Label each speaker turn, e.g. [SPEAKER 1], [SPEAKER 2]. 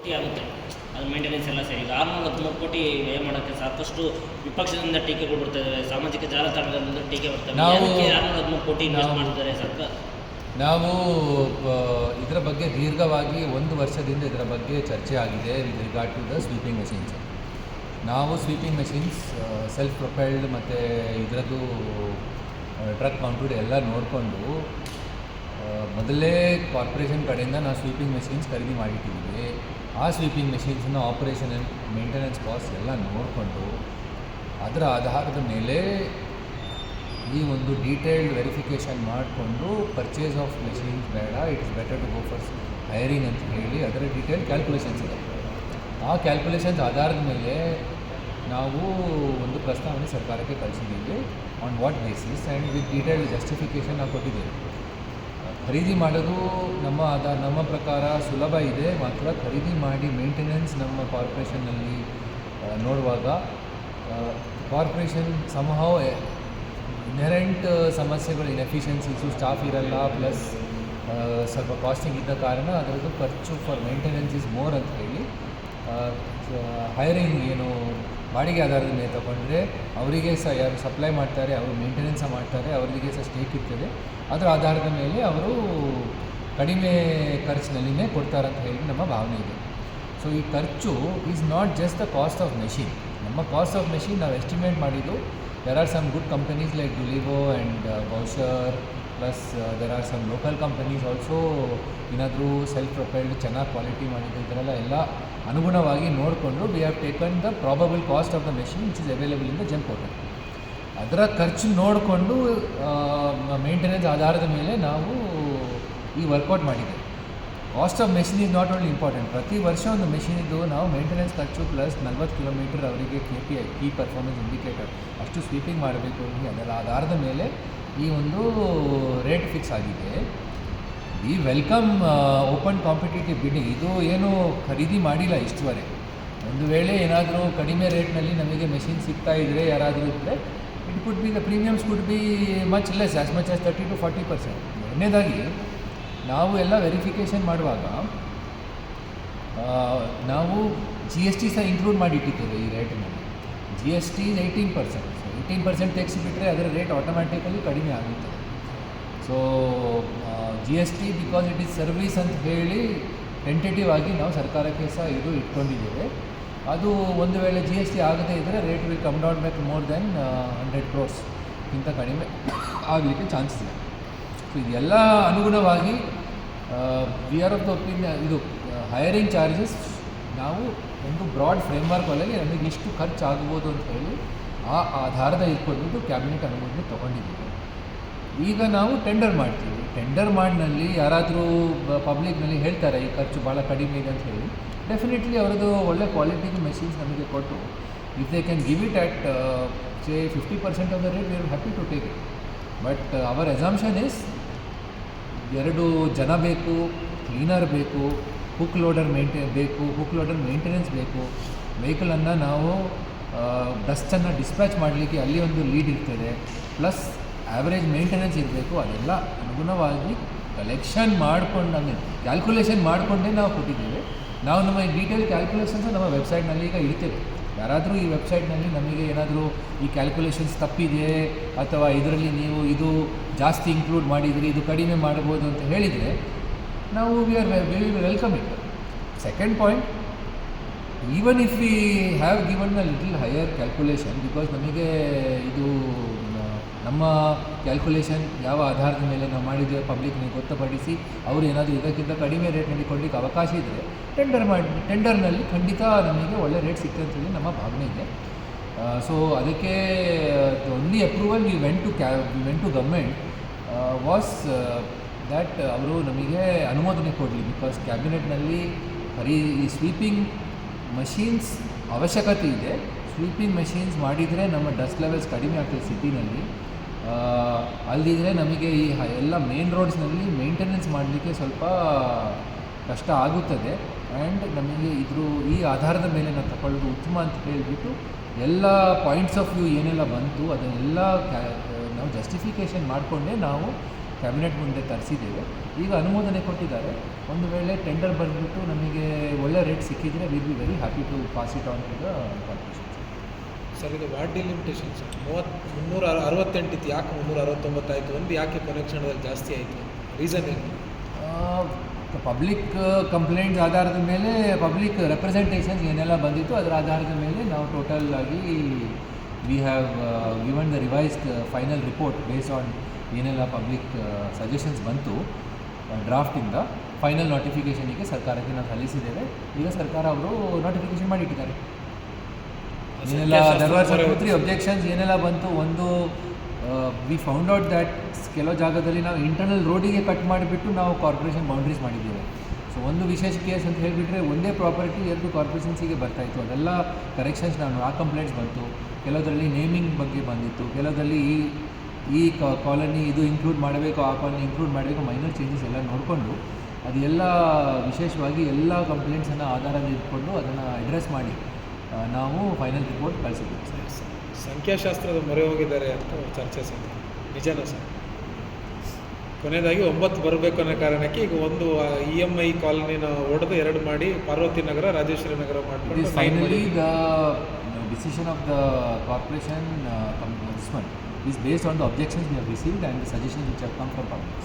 [SPEAKER 1] ಕೋಟಿ ಆಗುತ್ತೆ ಅದು ಮೇಂಟೆನೆನ್ಸ್ ಎಲ್ಲ ಸರಿ. ಈಗ 613 ಕೋಟಿ ವ್ಯಯ ಮಾಡೋಕ್ಕೆ ಸಾಕಷ್ಟು ವಿಪಕ್ಷದಿಂದ ಟೀಕೆಗಳು ಬರ್ತವೆ, ಸಾಮಾಜಿಕ ಜಾಲತಾಣಗಳಿಂದ ಟೀಕೆ ಬರ್ತವೆ. 613 ಕೋಟಿ ಇನ್ವೆಸ್ಟ್ ಮಾಡ್ತಾರೆ ಸರ್ಕಾರ.
[SPEAKER 2] ನಾವು ಇದರ ಬಗ್ಗೆ ದೀರ್ಘವಾಗಿ 1 ವರ್ಷದಿಂದ ಇದರ ಬಗ್ಗೆ ಚರ್ಚೆ ಆಗಿದೆ with regard to the sweeping machines. ನಾವು ಸ್ವೀಪಿಂಗ್ ಮೆಷಿನ್ಸ್ ಸೆಲ್ಫ್ ಪ್ರೊಪೈಲ್ಡ್ ಮತ್ತು ಇದರದ್ದು ಟ್ರಕ್ ಮೌಂಟೆಡ್ ಎಲ್ಲ ನೋಡಿಕೊಂಡು ಮೊದಲೇ ಕಾರ್ಪೊರೇಷನ್ ಕಡೆಯಿಂದ ನಾವು ಸ್ವೀಪಿಂಗ್ ಮೆಷಿನ್ಸ್ ಖರೀದಿ ಮಾಡಿಟ್ಟಿದ್ದೀವಿ. ಆ ಸ್ವೀಪಿಂಗ್ ಮೆಷಿನ್ಸ್ನ ಆಪರೇಷನ್ ಆ್ಯಂಡ್ ಮೇಂಟೆನೆನ್ಸ್ ಕಾಸ್ಟ್ ಎಲ್ಲ ನೋಡಿಕೊಂಡು ಅದರ ಆಧಾರದ ಮೇಲೆ ಈ ಒಂದು ಡೀಟೇಲ್ಡ್ ವೆರಿಫಿಕೇಷನ್ ಮಾಡಿಕೊಂಡು ಪರ್ಚೇಸ್ ಆಫ್ ಮೆಷಿನ್ಸ್ ಬೇಡ, it is better to go for hiring ಅಂತ ಹೇಳಿ ಅದರ ಡೀಟೇಲ್ ಕ್ಯಾಲ್ಕುಲೇಷನ್ಸ್ ಇದೆ. ಆ ಕ್ಯಾಲ್ಕುಲೇಷನ್ಸ್ ಆಧಾರದ ಮೇಲೆ ನಾವು ಒಂದು ಪ್ರಸ್ತಾವನೆ ಸರ್ಕಾರಕ್ಕೆ ಕಳಿಸಿದ್ದೀವಿ. On what basis and with detailed justification ನಾವು ಕೊಟ್ಟಿದ್ದೇವೆ. ಖರೀದಿ ಮಾಡೋದು ನಮ್ಮ ಪ್ರಕಾರ ಸುಲಭ ಇದೆ, ಮಾತ್ರ ಖರೀದಿ ಮಾಡಿ ಮೇಂಟೆನೆನ್ಸ್ ನಮ್ಮ ಕಾರ್ಪೊರೇಷನ್ನಲ್ಲಿ ನೋಡುವಾಗ ಕಾರ್ಪೊರೇಷನ್ ಸಮಹೌ ಇನ್ಹೆರೆಂಟ್ ಸಮಸ್ಯೆಗಳು, ಇನ್ಎಫಿಷಿಯನ್ಸೀಸು, ಸ್ಟಾಫ್ ಇರಲ್ಲ, ಪ್ಲಸ್ ಸ್ವಲ್ಪ ಕಾಸ್ಟಿಂಗ್ ಇದ್ದ ಕಾರಣ ಅದರದ್ದು ಖರ್ಚು ಫಾರ್ ಮೇಂಟೆನೆನ್ಸ್ ಇಸ್ ಮೋರ್ ಅಂತ ಹೇಳಿ ಹೈರಿಂಗ್ ಏನು ಬಾಡಿಗೆ ಆಧಾರದ ಮೇಲೆ ತಗೊಂಡ್ರೆ ಅವರಿಗೆ ಸಹ ಯಾರು ಸಪ್ಲೈ ಮಾಡ್ತಾರೆ ಅವರು ಮೇಂಟೆನೆನ್ಸ್ ಮಾಡ್ತಾರೆ, ಅವರಿಗೆ ಸಹ ಸ್ಟೇಕ್ ಇರ್ತದೆ. ಅದರ ಆಧಾರದ ಮೇಲೆ ಅವರು ಕಡಿಮೆ ಖರ್ಚಿನಲ್ಲಿನೇ ಕೊಡ್ತಾರಂತ ಹೇಳಿ ನಮ್ಮ ಭಾವನೆ ಇದೆ. ಸೊ ಈ ಖರ್ಚು is not just the cost of machine. ನಮ್ಮ ಕಾಸ್ಟ್ ಆಫ್ ಮೆಷಿನ್ ನಾವು ಎಸ್ಟಿಮೇಟ್ ಮಾಡಿದ್ದು there are some good companies like Dulivo and Bowser, plus there are some local companies also ಏನಾದರೂ ಸೆಲ್ಫ್ ಪ್ರೊಪೈಲ್ಡ್ ಚೆನ್ನಾಗಿ ಕ್ವಾಲಿಟಿ ಮಾಡಿದ್ದು ಇದರೆಲ್ಲ ಎಲ್ಲ ಅನುಗುಣವಾಗಿ ನೋಡಿಕೊಂಡು we have taken the probable cost of the machine which is available in the GeM portal. ಅದರ ಖರ್ಚು ನೋಡಿಕೊಂಡು maintenance ಆಧಾರದ ಮೇಲೆ ನಾವು ಈ ವರ್ಕೌಟ್ ಮಾಡಿದ್ದೇವೆ. Cost of machine is not only important. ಪ್ರತಿ ವರ್ಷ ಒಂದು ಮೆಷಿನಿದ್ದು ನಾವು ಮೇಂಟೆನೆನ್ಸ್ ಖರ್ಚು ಪ್ಲಸ್ 40 ಕಿಲೋಮೀಟರ್ ಅವರಿಗೆ KPI ಕೀ ಪರ್ಫಾರ್ಮೆನ್ಸ್ ಇಂಡಿಕೇಟರ್ ಅಷ್ಟು ಸ್ವೀಪಿಂಗ್ ಮಾಡಬೇಕು ಅಂದರೆ ಅದರ ಆಧಾರದ ಮೇಲೆ ಈ ಒಂದು ರೇಟ್ ಫಿಕ್ಸ್ ಆಗಿದೆ. We welcome open competitive bidding. ಇದು ಏನು ಖರೀದಿ ಮಾಡಿಲ್ಲ ಇಷ್ಟುವರೆಗೆ. ಒಂದು ವೇಳೆ ಏನಾದರೂ ಕಡಿಮೆ ರೇಟ್ನಲ್ಲಿ ನಮಗೆ ಮೆಷಿನ್ ಸಿಗ್ತಾ ಇದ್ದರೆ ಯಾರಾದರೂ ಇದ್ದರೆ it could be the premiums could be much less, as much as 30 to 40%. ಎರಡನೇದಾಗಿ ನಾವು ಎಲ್ಲ ವೆರಿಫಿಕೇಷನ್ ಮಾಡುವಾಗ ನಾವು GST ಸಹ ಇನ್ಕ್ಲೂಡ್ ಮಾಡಿಟ್ಟಿದ್ದೇವೆ ಈ ರೇಟ್ನಲ್ಲಿ. GST 18%. 18% ಟ್ಯಾಕ್ಸ್ ಬಿಟ್ಟರೆ ಅದರ ರೇಟ್ ಆಟೋಮ್ಯಾಟಿಕಲಿ ಕಡಿಮೆ ಆಗುತ್ತದೆ. So GST because it is service ಅಂತ ಹೇಳಿ ಟೆಂಟೇಟಿವ್ ಆಗಿ ನಾವು ಸರ್ಕಾರಕ್ಕೆ ಸಹ ಇದು ಇಟ್ಕೊಂಡಿದ್ದೇವೆ. ಅದು ಒಂದು ವೇಳೆ GST ಆಗದೇ ಇದ್ದರೆ rate will come down back more than 100 crores ಇಂಥ ಕಡಿಮೆ ಆಗಲಿಕ್ಕೆ ಚಾನ್ಸಸ್ ಇದೆ. ಸೊ ಇದೆಲ್ಲ ಅನುಗುಣವಾಗಿ we are of the opinion ಇದು ಹೈರಿಂಗ್ ಚಾರ್ಜಸ್ ನಾವು ಒಂದು ಬ್ರಾಡ್ ಫ್ರೇಮ್ವರ್ಕ್ ಒಳಗೆ ನಮಗೆ ಇಷ್ಟು ಖರ್ಚು ಆಗ್ಬೋದು ಅಂತ ಹೇಳಿ ಆ ಆಧಾರದ ಇಟ್ಕೊಂಡು ಕ್ಯಾಬಿನೆಟ್ ಅನುಮೋದನೆ ತೊಗೊಂಡಿದ್ದೀವಿ. ಈಗ ನಾವು ಟೆಂಡರ್ ಮಾಡ್ತೀವಿ. ಟೆಂಡರ್ ಮಾಡಿನಲ್ಲಿ ಯಾರಾದರೂ ಪಬ್ಲಿಕ್ನಲ್ಲಿ ಹೇಳ್ತಾರೆ ಈ ಖರ್ಚು ಭಾಳ ಕಡಿಮೆ ಇದೆ ಅಂತ ಹೇಳಿ, ಡೆಫಿನೆಟ್ಲಿ ಅವರದ್ದು ಒಳ್ಳೆ ಕ್ವಾಲಿಟಿದು ಮೆಷಿನ್ಸ್ ನಮಗೆ ಕೊಟ್ಟು if they can give it at say 50% of the rate we are happy to take it. But our assumption is 2 ಜನ ಬೇಕು, ಕ್ಲೀನರ್ ಬೇಕು, ಹುಕ್ ಲೋಡರ್ ಮೇಂಟೆನೆನ್ಸ್ ಬೇಕು. ವೆಹಿಕಲನ್ನು ನಾವು ಡಸ್ಟನ್ನು ಡಿಸ್ಪ್ಯಾಚ್ ಮಾಡಲಿಕ್ಕೆ ಅಲ್ಲಿ ಒಂದು ಲೀಡ್ ಇರ್ತದೆ, ಪ್ಲಸ್ ಆ್ಯಾವ್ರೇಜ್ ಮೇಂಟೆನೆನ್ಸ್ ಇರಬೇಕು. ಅದೆಲ್ಲ ಅನುಗುಣವಾಗಿ ಕಲೆಕ್ಷನ್ ಮಾಡಿಕೊಂಡು ಕ್ಯಾಲ್ಕುಲೇಷನ್ ಮಾಡಿಕೊಂಡೇ ನಾವು ಕೊಟ್ಟಿದ್ದೇವೆ. ನಾವು ನಮ್ಮ ಡೀಟೇಲ್ ಕ್ಯಾಲ್ಕುಲೇಷನ್ಸ್ ನಮ್ಮ ವೆಬ್ಸೈಟ್ನಲ್ಲಿ ಈಗ ಇಡ್ತೇವೆ. ಯಾರಾದರೂ ಈ ವೆಬ್ಸೈಟ್ನಲ್ಲಿ ನಮಗೆ ಏನಾದರೂ ಈ ಕ್ಯಾಲ್ಕುಲೇಷನ್ಸ್ ತಪ್ಪಿದೆ ಅಥವಾ ಇದರಲ್ಲಿ ನೀವು ಇದು ಜಾಸ್ತಿ ಇನ್ಕ್ಲೂಡ್ ಮಾಡಿದ್ರಿ, ಇದು ಕಡಿಮೆ ಮಾಡ್ಬೋದು ಅಂತ ಹೇಳಿದರೆ ನಾವು we will welcome it. Second point, even if we have given a little higher calculation, because ನಮಗೆ ಇದು ನಮ್ಮ ಕ್ಯಾಲ್ಕುಲೇಷನ್ ಯಾವ ಆಧಾರದ ಮೇಲೆ ನಾವು ಮಾಡಿದ್ದೇವೆ ಪಬ್ಲಿಕ್ನಿಗೆ ಗೊತ್ತುಪಡಿಸಿ ಅವರು ಏನಾದರೂ ಇದಕ್ಕಿಂತ ಕಡಿಮೆ ರೇಟ್ನಲ್ಲಿ ಕೊಡಲಿಕ್ಕೆ ಅವಕಾಶ ಇದ್ದರೆ ಟೆಂಡರ್ನಲ್ಲಿ ಖಂಡಿತ ನಮಗೆ ಒಳ್ಳೆ ರೇಟ್ ಸಿಗ್ತದೆ ಅಂತೇಳಿ ನಮ್ಮ ಭಾವನೆ ಇದೆ. ಸೊ ಅದಕ್ಕೆ only approval we went to government was that ಅವರು ನಮಗೆ ಅನುಮೋದನೆ ಕೊಡಲಿ. ಬಿಕಾಸ್ ಕ್ಯಾಬಿನೆಟ್ನಲ್ಲಿ ಬರೀ ಈ ಸ್ವೀಪಿಂಗ್ ಮಷೀನ್ಸ್ ಅವಶ್ಯಕತೆ ಇದೆ. ಸ್ವೀಪಿಂಗ್ ಮಷೀನ್ಸ್ ಮಾಡಿದರೆ ನಮ್ಮ ಡಸ್ಟ್ ಲೆವೆಲ್ಸ್ ಕಡಿಮೆ ಆಗ್ತದೆ ಸಿಟಿನಲ್ಲಿ. ಅಲ್ಲದಿದ್ದರೆ ನಮಗೆ ಈ ಎಲ್ಲ ಮೇನ್ ರೋಡ್ಸ್ನಲ್ಲಿ ಮೇಂಟೆನೆನ್ಸ್ ಮಾಡಲಿಕ್ಕೆ ಸ್ವಲ್ಪ ಕಷ್ಟ ಆಗುತ್ತದೆ. ಆ್ಯಂಡ್ ನಮಗೆ ಈ ಆಧಾರದ ಮೇಲೆ ನಾವು ತಗೊಳ್ಳೋದು ಉತ್ತಮ ಅಂತ ಹೇಳಿಬಿಟ್ಟು ಎಲ್ಲ ಪಾಯಿಂಟ್ಸ್ ಆಫ್ ವ್ಯೂ ಏನೆಲ್ಲ ಬಂತು ಅದನ್ನೆಲ್ಲ ನಾವು ಜಸ್ಟಿಫಿಕೇಷನ್ ಮಾಡಿಕೊಂಡೇ ನಾವು ಕ್ಯಾಬಿನೆಟ್ ಮುಂದೆ ತರಿಸಿದ್ದೇವೆ. ಈಗ ಅನುಮೋದನೆ ಕೊಟ್ಟಿದ್ದಾರೆ. ಒಂದು ವೇಳೆ ಟೆಂಡರ್ ಬಂದುಬಿಟ್ಟು ನಮಗೆ ಒಳ್ಳೆ ರೇಟ್ ಸಿಕ್ಕಿದರೆ will be very happy to pass it on to the corporation.
[SPEAKER 3] Sir ಇದು ವಾರ್ಡ್ ಡಿಲಿಮಿಟೇಷನ್ ಸರ್ 368 ಇತ್ತು, ಯಾಕೆ 369 ಆಯಿತು? ಒಂದು ಯಾಕೆ ಕೊನೆ ಕ್ಷಣದಲ್ಲಿ ಜಾಸ್ತಿ ಆಯಿತು? ರೀಸನ್ ಏನು?
[SPEAKER 2] ಪಬ್ಲಿಕ್ ಕಂಪ್ಲೇಂಟ್ಸ್ ಆಧಾರದ ಮೇಲೆ, ಪಬ್ಲಿಕ್ ರೆಪ್ರೆಸೆಂಟೇಷನ್ಸ್ ಏನೆಲ್ಲ ಬಂದಿತ್ತು ಅದರ ಆಧಾರದ ಮೇಲೆ ನಾವು ಟೋಟಲ್ ಆಗಿ we have given the revised final report based on ಏನೆಲ್ಲ ಪಬ್ಲಿಕ್ ಸಜೆಷನ್ಸ್ ಬಂತು ಡ್ರಾಫ್ಟಿಂದ. ಫೈನಲ್ ನೋಟಿಫಿಕೇಷನಿಗೆ ಸರ್ಕಾರಕ್ಕೆ ನಾವು ಸಲ್ಲಿಸಿದ್ದೇವೆ. ಈಗ ಸರ್ಕಾರ ಅವರು ನೋಟಿಫಿಕೇಷನ್ ಮಾಡಿಟ್ಟಿದ್ದಾರೆ. ಏನೆಲ್ಲ ದರ್ ಆರ್ ಸಮ್ 2-3 ಅಬ್ಜೆಕ್ಷನ್ಸ್ ಏನೆಲ್ಲ ಬಂತು. ಒಂದು ವಿ ಫೌಂಡ್ ಔಟ್ ದ್ಯಾಟ್ ಕೆಲವು ಜಾಗದಲ್ಲಿ ನಾವು ಇಂಟರ್ನಲ್ ರೋಡಿಗೆ ಕಟ್ ಮಾಡಿಬಿಟ್ಟು ನಾವು ಕಾರ್ಪೊರೇಷನ್ ಬೌಂಡ್ರೀಸ್ ಮಾಡಿದ್ದೇವೆ. ಸೊ ಒಂದು ವಿಶೇಷ ಕೇಸ್ ಅಂತ ಹೇಳಿಬಿಟ್ರೆ ಒಂದೇ ಪ್ರಾಪರ್ಟಿ 2 ಕಾರ್ಪೊರೇಷನ್ಸಿಗೆ ಬರ್ತಾಯಿತ್ತು. ಅದೆಲ್ಲ ಕರೆಕ್ಷನ್ಸ್ ನಾನು ಆ ಕಂಪ್ಲೇಂಟ್ಸ್ ಬಂತು. ಕೆಲವರಲ್ಲಿ ನೇಮಿಂಗ್ ಬಗ್ಗೆ ಬಂದಿತ್ತು, ಕೆಲವರಲ್ಲಿ ಈ ಕಾಲನಿ ಇದು ಇನ್ಕ್ಲೂಡ್ ಮಾಡಬೇಕು, ಆ ಕಾಲನಿ ಇನ್ಕ್ಲೂಡ್ ಮಾಡಬೇಕು, ಮೈನರ್ ಚೇಂಜಸ್ ಎಲ್ಲ ನೋಡಿಕೊಂಡು ಅದೆಲ್ಲ ವಿಶೇಷವಾಗಿ ಎಲ್ಲ ಕಂಪ್ಲೇಂಟ್ಸನ್ನು ಆಧಾರದಲ್ಲಿ ಇಟ್ಕೊಂಡು ಅದನ್ನು ಅಡ್ರೆಸ್ ಮಾಡಿ ನಾವು ಫೈನಲ್ ರಿಪೋರ್ಟ್ ಕಳಿಸಿದ್ದೀವಿ.
[SPEAKER 3] ಸಂಖ್ಯಾಶಾಸ್ತ್ರದ ಮೊರೆ ಹೋಗಿದ್ದಾರೆ ಅಂತ ಚರ್ಚೆ ಸರ್, ನಿಜನಾ ಸರ್? ಕೊನೆಯದಾಗಿ 9 ಬರಬೇಕು ಅನ್ನೋ ಕಾರಣಕ್ಕೆ ಈಗ ಒಂದು EMI ಕಾಲನಿನ ಹೊಡೆದು 2 ಮಾಡಿ ಪಾರ್ವತಿ ನಗರ, ರಾಜೇಶ್ವರಿ ನಗರ ಮಾಡಿಕೊಂಡು
[SPEAKER 2] finally the decision of the corporation this one is based on the objections we have received and the suggestions which have come from public.